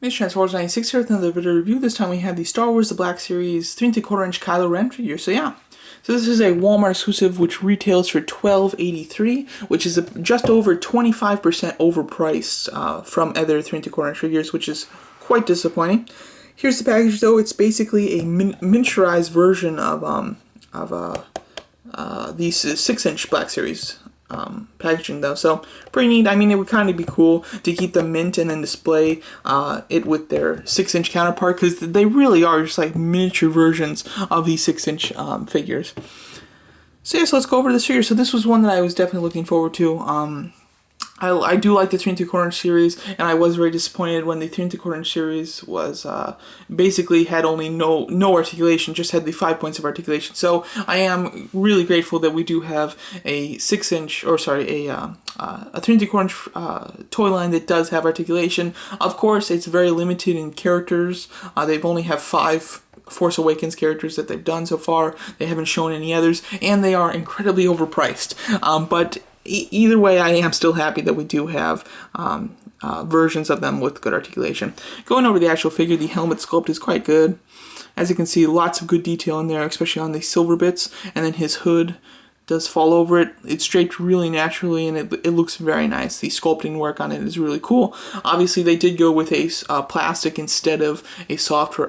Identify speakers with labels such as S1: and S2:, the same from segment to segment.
S1: It's Transformers96 here with another video review. This time we have the Star Wars The Black Series 3.75inch Kylo Ren figure. So yeah, so this is a Walmart exclusive which retails for $12.83, which is just over 25% overpriced from other 3.75inch figures, which is quite disappointing. Here's the package though. It's basically a miniaturized version of the 6-inch Black Series packaging though, so pretty neat. I mean, it would kind of be cool to keep them mint and then display it with their 6-inch counterpart, because they really are just like miniature versions of these 6-inch figures. So yeah, so let's go over this figure. So this was one that I was definitely looking forward to. I do like the 3.75inch series, and I was very disappointed when the 3.75inch series was basically had only no articulation, just had the 5 points of articulation. So I am really grateful that we do have a 6-inch, or sorry, a 3.75inch toy line that does have articulation. Of course, it's very limited in characters. They've only have 5 Force Awakens characters that they've done so far. They haven't shown any others, and they are incredibly overpriced. But either way, I am still happy that we do have versions of them with good articulation. Going over the actual figure, the helmet sculpt is quite good. As you can see, lots of good detail in there, especially on the silver bits, and then his hood does fall over it. It's draped really naturally, and it looks very nice. The sculpting work on it is really cool. Obviously, they did go with a plastic instead of a soft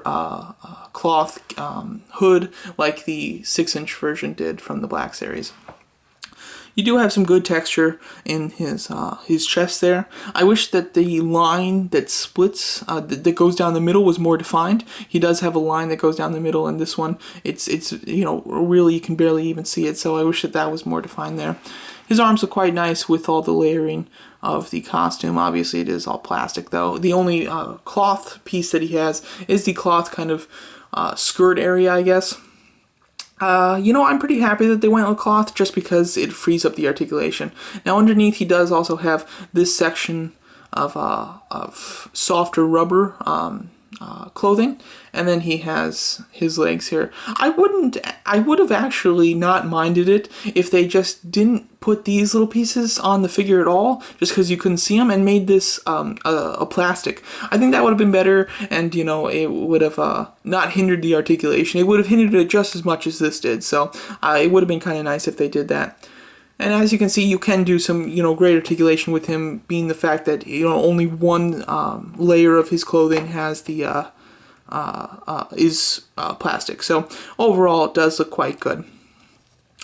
S1: cloth hood like the 6-inch version did from the Black Series. You do have some good texture in his chest there. I wish that the line that splits, that goes down the middle, was more defined. He does have a line that goes down the middle, and this one, it's you know, really you can barely even see it. So I wish that was more defined there. His arms look quite nice with all the layering of the costume. Obviously, it is all plastic though. The only cloth piece that he has is the cloth kind of skirt area, I guess. You know, I'm pretty happy that they went with cloth just because it frees up the articulation. Now underneath he does also have this section of softer rubber clothing, and then he has his legs here. I would have actually not minded it if they just didn't put these little pieces on the figure at all, just because you couldn't see them, and made this a plastic. I think that would have been better, and you know, it would have not hindered the articulation. It would have hindered it just as much as this did. So it would have been kind of nice if they did that. And as you can see, you can do some, you know, great articulation with him, being the fact that, you know, only one layer of his clothing has the plastic. So overall, it does look quite good.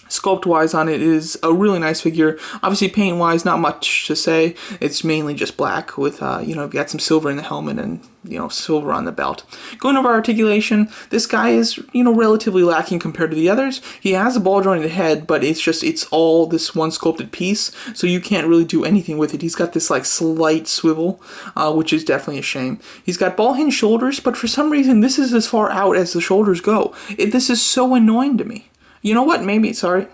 S1: Sculpt-wise on it is a really nice figure. Obviously, paint-wise, not much to say. It's mainly just black with, you know, you've got some silver in the helmet and, you know, silver on the belt. Going over articulation, this guy is, you know, relatively lacking compared to the others. He has a ball-jointed head, but it's all this one sculpted piece, so you can't really do anything with it. He's got this, like, slight swivel, which is definitely a shame. He's got ball-hinged shoulders, but for some reason, this is as far out as the shoulders go. This is so annoying to me. You know what? Maybe, sorry.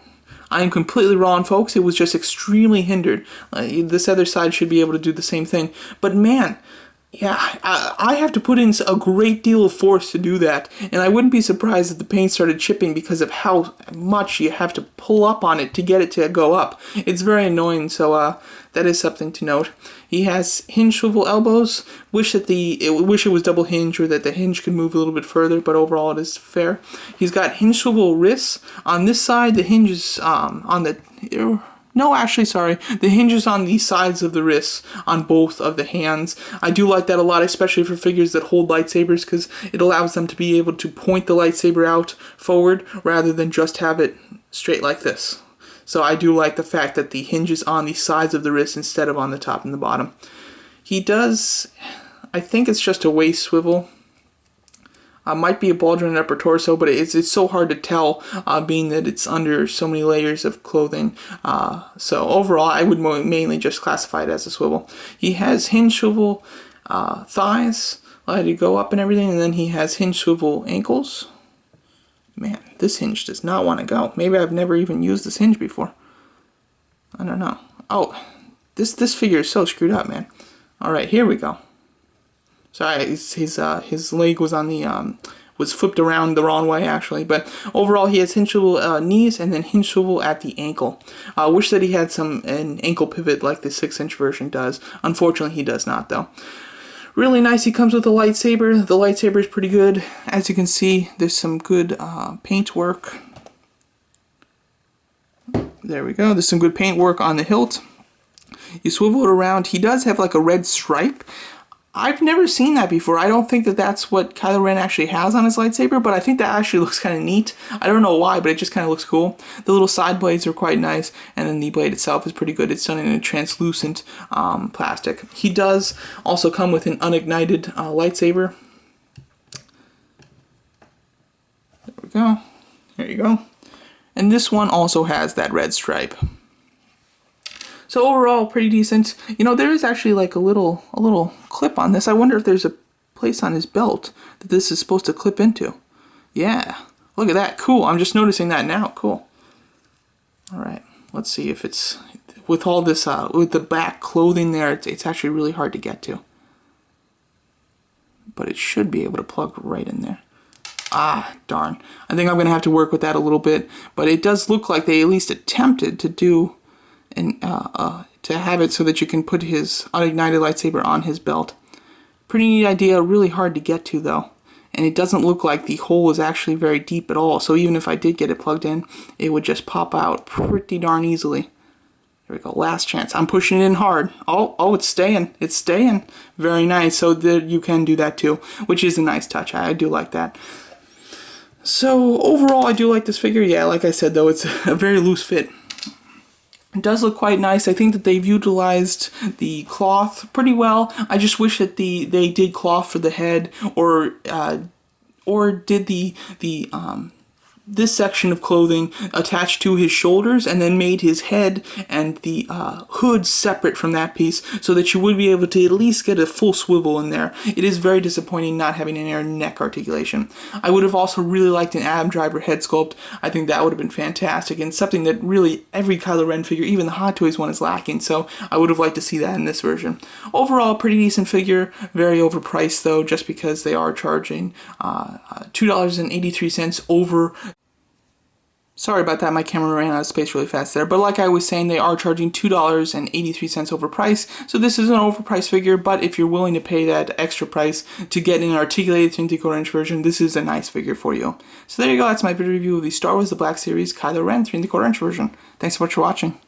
S1: I am completely wrong, folks. It was just extremely hindered. This other side should be able to do the same thing. But man, yeah, I have to put in a great deal of force to do that. And I wouldn't be surprised if the paint started chipping because of how much you have to pull up on it to get it to go up. It's very annoying, so that is something to note. He has hinge swivel elbows. Wish it was double hinge, or that the hinge could move a little bit further, but overall it is fair. He's got hinge swivel wrists. On this side, the hinge is on the... No, actually, sorry. The hinge is on the sides of the wrists on both of the hands. I do like that a lot, especially for figures that hold lightsabers, because it allows them to be able to point the lightsaber out forward rather than just have it straight like this. So I do like the fact that the hinge is on the sides of the wrist instead of on the top and the bottom. He does, I think it's just a waist swivel. Might be a ball joint upper torso, but it's so hard to tell, being that it's under so many layers of clothing. So overall, I would mainly just classify it as a swivel. He has hinge swivel thighs, let it go up and everything, and then he has hinge swivel ankles. Man, this hinge does not want to go. Maybe I've never even used this hinge before. I don't know. Oh, this figure is so screwed up, man. All right, here we go. Sorry, his leg was on the was flipped around the wrong way actually, but overall he has hinge swivel knees and then hinge swivel at the ankle. Wish that he had an ankle pivot like the 6-inch version does. Unfortunately, he does not though. Really nice. He comes with a lightsaber. The lightsaber is pretty good. As you can see, there's some good paint work. There we go. There's some good paint work on the hilt. You swivel it around. He does have like a red stripe. I've never seen that before. I don't think that that's what Kylo Ren actually has on his lightsaber, but I think that actually looks kind of neat. I don't know why, but it just kind of looks cool. The little side blades are quite nice, and then the blade itself is pretty good. It's done in a translucent plastic. He does also come with an unignited lightsaber. There we go. There you go. And this one also has that red stripe. So overall, pretty decent. You know, there is actually like a little clip on this. I wonder if there's a place on his belt that this is supposed to clip into. Yeah, look at that. Cool. I'm just noticing that now. Cool. All right. Let's see if it's with all this with the back clothing there. It's actually really hard to get to, but it should be able to plug right in there. Ah, darn. I think I'm gonna have to work with that a little bit, but it does look like they at least attempted to do. And to have it so that you can put his unignited lightsaber on his belt. Pretty neat idea, really hard to get to though. And it doesn't look like the hole is actually very deep at all, so even if I did get it plugged in, it would just pop out pretty darn easily. There we go, last chance. I'm pushing it in hard. Oh, it's staying. It's staying. Very nice, so that you can do that too, which is a nice touch. I do like that. So overall, I do like this figure. Yeah, like I said though, it's a very loose fit. It does look quite nice. I think that they've utilized the cloth pretty well. I just wish that they did cloth for the head, or did this section of clothing attached to his shoulders and then made his head and the hood separate from that piece so that you would be able to at least get a full swivel in there. It is very disappointing not having an air neck articulation. I would have also really liked an Adam Driver head sculpt. I think that would have been fantastic and something that really every Kylo Ren figure, even the Hot Toys one, is lacking, so I would have liked to see that in this version. Overall, pretty decent figure, very overpriced though, just because they are charging $2.83 over. Sorry about that, my camera ran out of space really fast there, but like I was saying, they are charging $2.83 overpriced, so this is an overpriced figure, but if you're willing to pay that extra price to get an articulated 3.75-inch version, this is a nice figure for you. So there you go, that's my video review of the Star Wars The Black Series Kylo Ren 3.75-inch version. Thanks so much for watching.